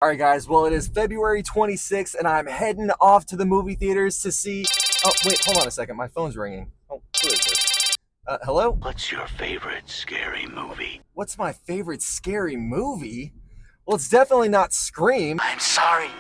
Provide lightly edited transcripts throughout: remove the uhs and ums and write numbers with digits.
All right, guys. Well, it is February 26th, and I'm heading off to the movie theaters to see. Oh, wait, hold on a second. My phone's ringing. Oh, who is this? Hello? What's your favorite scary movie? What's my favorite scary movie? Well, it's definitely not Scream. I'm sorry,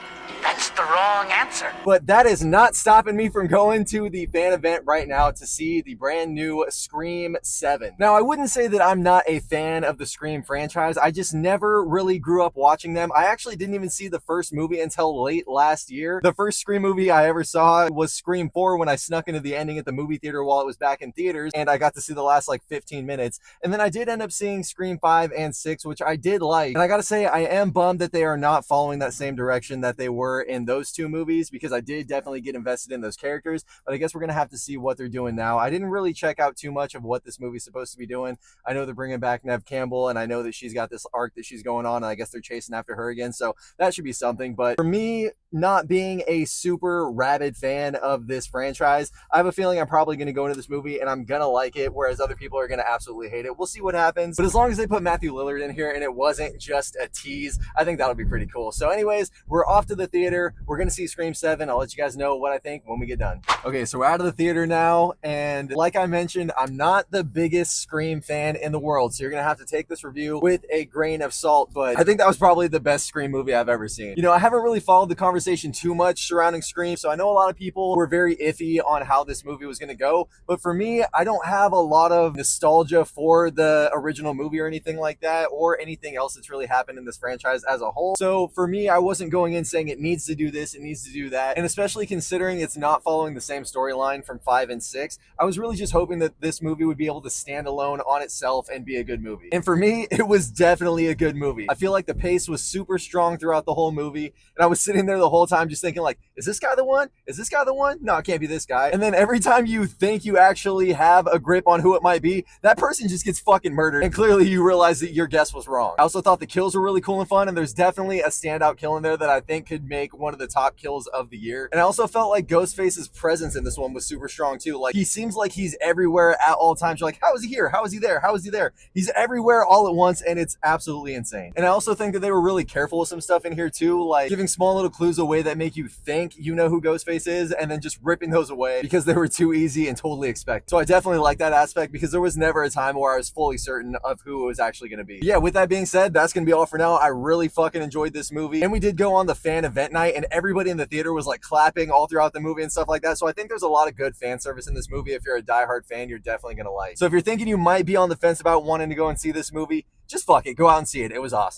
that's the wrong answer. But that is not stopping me from going to the fan event right now to see the brand new Scream 7. Now, I wouldn't say that I'm not a fan of the Scream franchise. I just never really grew up watching them. I actually didn't even see the first movie until late last year. The first Scream movie I ever saw was Scream 4 when I snuck into the ending at the movie theater while it was back in theaters, and I got to see the last like 15 minutes. And then I did end up seeing Scream 5 and 6, which I did like. And I gotta say, I am bummed that they are not following that same direction that they were in those two movies, because I did definitely get invested in those characters. But I guess we're gonna have to see what they're doing now. I didn't really check out too much of what this movie's supposed to be doing. I know they're bringing back Neve Campbell, and I know that she's got this arc that she's going on, and I guess they're chasing after her again, so that should be something. But for me, not being a super rabid fan of this franchise, I have a feeling I'm probably going to go into this movie and I'm going to like it, whereas other people are going to absolutely hate it. We'll see what happens. But as long as they put Matthew Lillard in here and it wasn't just a tease, I think that would be pretty cool. So anyways, we're off to the theater. We're going to see Scream 7. I'll let you guys know what I think when we get done. Okay, so we're out of the theater now. And like I mentioned, I'm not the biggest Scream fan in the world. So you're going to have to take this review with a grain of salt. But I think that was probably the best Scream movie I've ever seen. You know, I haven't really followed the conversation too much surrounding Scream, so I know a lot of people were very iffy on how this movie was going to go, but for me, I don't have a lot of nostalgia for the original movie or anything like that, or anything else that's really happened in this franchise as a whole. So for me, I wasn't going in saying it needs to do this, it needs to do that, and especially considering it's not following the same storyline from 5 and 6, I was really just hoping that this movie would be able to stand alone on itself and be a good movie. And for me, it was definitely a good movie. I feel like the pace was super strong throughout the whole movie, and I was sitting there the whole time just thinking like, is this guy the one? Is this guy the one? No, it can't be this guy. And then every time you think you actually have a grip on who it might be, that person just gets fucking murdered. And clearly you realize that your guess was wrong. I also thought the kills were really cool and fun, and there's definitely a standout kill in there that I think could make one of the top kills of the year. And I also felt like Ghostface's presence in this one was super strong too. Like, he seems like he's everywhere at all times. You're like, how is he here? How is he there? How is he there? He's everywhere all at once, and it's absolutely insane. And I also think that they were really careful with some stuff in here too, like giving small little clues away that make you think you know who Ghostface is, and then just ripping those away because they were too easy and totally expected. So I definitely like that aspect, because there was never a time where I was fully certain of who it was actually going to be. Yeah, with that being said, that's going to be all for now. I really fucking enjoyed this movie, and we did go on the fan event night, and everybody in the theater was like clapping all throughout the movie and stuff like that. So I think there's a lot of good fan service in this movie. If you're a diehard fan, you're definitely going to like. So if you're thinking you might be on the fence about wanting to go and see this movie, just fuck it, go out and see it. It was awesome.